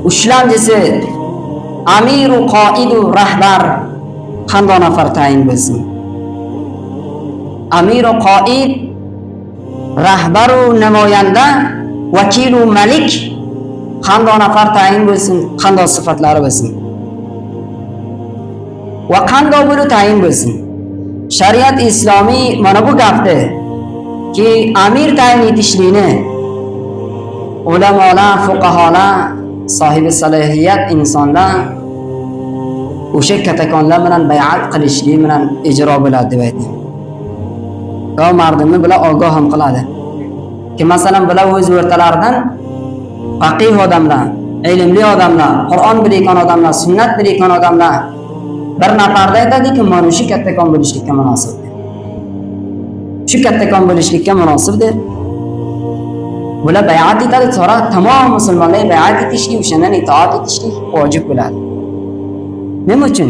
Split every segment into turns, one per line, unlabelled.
ushlamchisi, amiru qoidu rahbar qanday nafar tayin bo'lsin? Amiru qoid, rahbaru namoyanda, vakilu malik qanday nafar tayin bo'lsin? Qanday sifatlari bo'lsin? Va qanday bo'lib tayin bo'lsin? Shariat islomiy mana bu gapda ki amir tayin etishlikni ulamolar, fuqaholar, sohibi salohiyat insonlar o'sha katakonlar bilan bay'at qilishlik bilan ijro bo'ladi deb aytdim. Va mardimni bilan ogoh ham qiladi. Ki masalan bular o'z o'rtalaridan faqih odamlar, ilmli odamlar, Qur'on bilgan odamlar, sunnat bilgan odamlar bir nafarda aytadiki, mana shu kattakon bo'lishlikka munosib. Shu kattakon bo'lishlikka munosibdir. Bular bay'at etadi, sonra tamom musulmonlar bay'at etishlik, o'shandan itoat etishlik vojib bo'ladi. Nima uchun?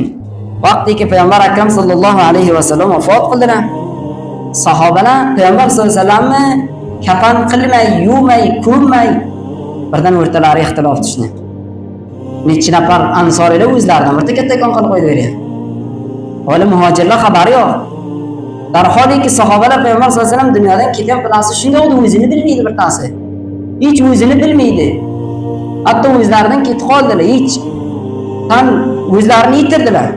Vaqtiki payg'ambar akram sallallohu alayhi va sallam vafot qildilar. Sahobalar payg'ambar sollallohu alayhi vasallamni kafan qilmay, yuvmay, ko'rmay birdan o'rtalari ixtilof tushdi. Necha nafar ansorilar o'zlaridan birta kattakon qilib qo'ydilar. Hali muhojirlar xabari yo'q. Darholiki sahobalar payg'ambar sollallohu alayhi vasallam dunyodan ketgan bilasi shunday o'zini bilmaydi birtasi. Hech o'zini bilmaydi. Hatto o'zlaridan ketib qoldilar, hech tan o'zlarini yitirdilar.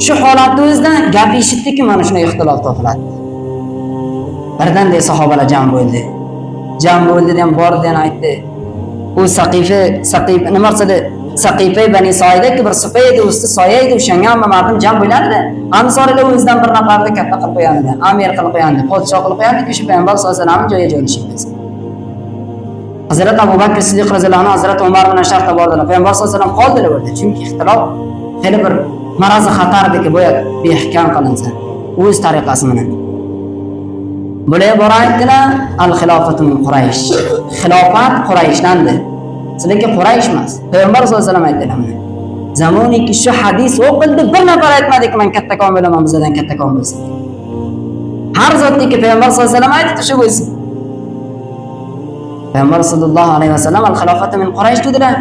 Shu holatda o'zidan gap eshitdiki, mana shunday ixtilof topiladi. Birdan de sahobalar jam bo'ldi. Jam bo'ldi ham bordan aytdi. U Saqif nima qildi? Saqifa bani Soidaki bir supa edi, usti soya edi, o'shanga ham mardim jam bo'ladi. Ansorilar o'zidan bir nafarni katta qilib qo'yadi, amir qilib qo'yadi, podshoh qilib qo'yadi, shu payg'ambar sollallohu alayhi vasallam joyiga joylashibmiz. Hazrat Abu Bakr Siddiq roziyallohu anhu Hazrat Umar bilan shartda bordilar. Payg'ambar sollallohu alayhi vasallam qoldilar o'rda, chunki ixtilof hali bir marazi xatardagi bo'yat behkam qilinsa, o'z tariqasi bilan. Bular bor aytdilar, al-xilofatu min Quraysh. Xilofat Qurayshdandir. Sizlarga Quraysh emas. Payg'ambar sollallohu alayhi vasallam aytdilar. Zamoniki shu hadis o'qildi, bir nafar aytmadiki, men kattakon bo'laman, bizdan kattakon bo'lsin. Har zotdagi payg'ambar sollallohu alayhi vasallam aytdi shu bo'lsin. Payg'ambar sollallohu alayhi vasallam al-xilofatu min Quraysh dedilar.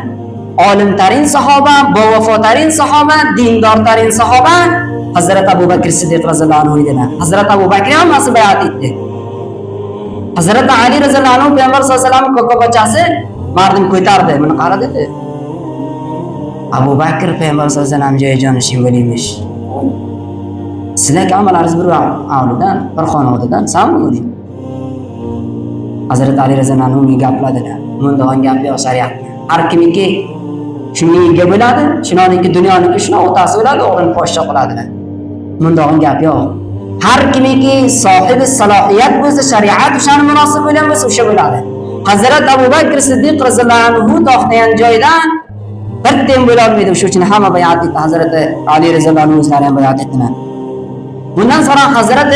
Olim tarin sahoba, bovafotarin sahoba, dindor tarin sahoba Hazrat Abu Bakr Siddiq roziyallohu anhu dedilar. Hazrat Abu Bakr hammasi bay'at etdi. Hazrat Ali roziyallohu anhu payg'ambar sollallohu alayhi vasallam ko'kobachasi mardim ko'tardi, buni qara dedi. Abu Bakr payg'ambar sollallohu alayhi vasallam joyi jonishing bo'limish. Sizlarga amalaringiz bir avlidan, bir xonadondan sambo'ling. Hazrat Ali roziyallohu anhu unga gapladilar. Bundoq gap yo'q shariat. Har kimiki shunga bo'ladi, shunoniki dunyoniki shuna otasi bo'ladi, o'g'lini podshoh qiladilar. Bundoq gap yo'q. Har kimiki sohibi salohiyat bo'lsa, shariat o'shani munosib bo'lgan bo'lsa, o'sha bo'ladi. Hazrat Abu Bakr Siddiq roziyallohu anhu to'xtagan joydan bir tem bo'la olmaydi. Shuning uchun hamma bay'at etdi. Hazrat Ali roziyallohu anhu o'zlari ham bay'at etdilar. Bundan sonra Hazrat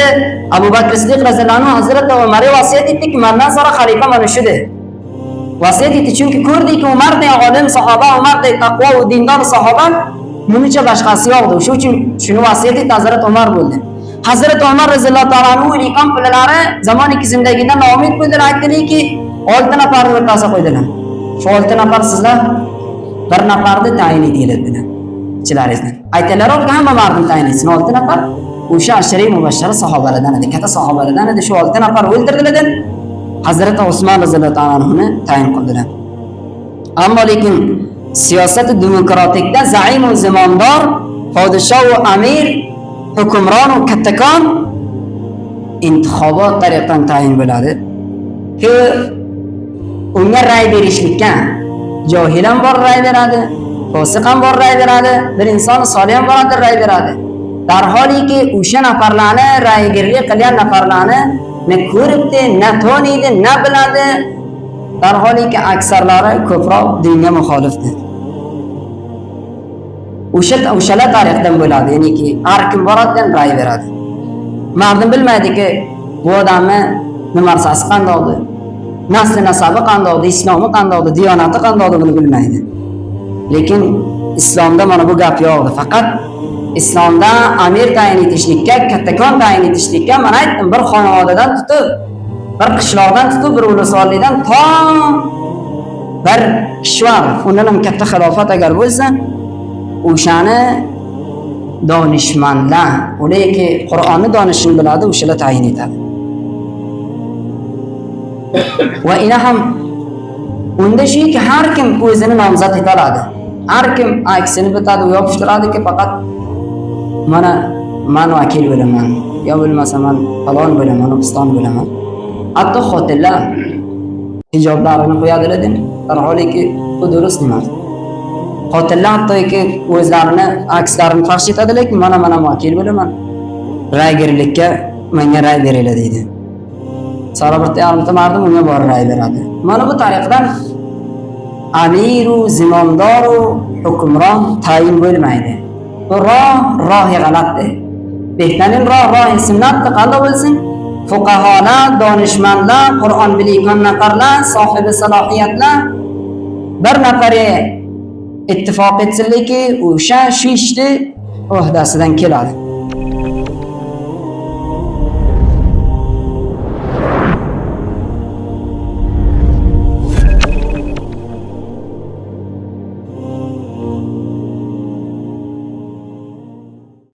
Abu Bakr Siddiq roziyallohu anhu Hazrat Umarga vasiyat etdiki, mendan sonra xalifa mana shudir. Vasiyat etdi, chunki ko'rdiki, Umardek olim sahoba, Umardek taqvo va dindor sahoba buncha boshqasi yo'qdi. Shuning uchun shuni vasiyat etdi, Hazrat Umar bo'ldi. Hazrat Umar roziyallohu ta'ala anhu ilhom qilalari zamoniki zindagidan umid bo'ldilar, aytdiki, 6 nafarni o'rtasiga qo'ydilar. Shu 6 nafar sizlar bir nafarni tayin etinglar dedilar. Ichilaringizdan. Aytdilar-ki, hamma mardni tayin etsin, 6 nafar. O'sha ashariy mubashshara sahobalardan edi, katta sahobalardan edi. Shu 6 nafar o'ldirdilar. Hazrat Usmon roziyallohu ta'ala anhuni tayin qildilar. Ammo lekin siyosat demokratikda zaim va zamondor, podshoh va amir, hukmron va kattakon intixobot tariqadan tayin bo'ladi. Ki unga ray berishlikka johil ham bor ray beradi, fosiq ham bor ray beradi, bir inson solih ham bor ray beradi. Darholiki o'sha nafarlarni raygirlik qilgan nafarlarni ne ko'ribdi, ne taniydi, ne biladi. Darholiki aksarlari ko'proq dinga muxolifdir. O'shalar tariqdan bo'ladi, ya'niki har kim boradigan ray beradi. Ma'lum bilmaydiki, bu odamni nimasi qandoqdir, nasli nasabi qandoqdir, islomi qandoqdir, diyonati qandoqdir buni bilmaydi. Lekin islomda mana bu gap yo'qdir. Faqat islomda amir tayin etishlikka, kattakon tayin etishlikka mana aytdim, bir xonadondan tutib, bir qishloqdan tutib, bir ulusonlikdan to bir kishi bor, undan ham katta xilofat agar bo'lsa, o'shani donishmandlar, ularki Qur'onni donishini biladi, o'shalar tayin etadi. Va ina ham unda shuki har kim o'zini nomzod eta oladi. Har kim aksini bitadi, u yopishtiradiki faqat mana men vakil bo'laman, yo bo'lmasa men falon bo'laman, piston bo'laman. Hatto xotinlar hijoblarini qo'yadilar deb, darholiki bu durust emas. Xotinlar hattoki o'zlarini akslarini faxsh etadilar, mana vakil bo'laman. Raygirlikka menga ray beringlar deydi. Sarabirda yarimta mardim unga bor ray beradi. Mana bu tariqadan amiru, zimomdoru, hukmron tayin bo'lmaydi. Bu rohi g'alatdir. Behtarin rohi sunnatni qanday bo'lsin? Fuqaholar, donishmandlar, Qur'on bilgan nafarlar, sohibi salohiyatlar bir nafari ittifoq etsinlarki, o'sha shu ishni uhdasidan keladi.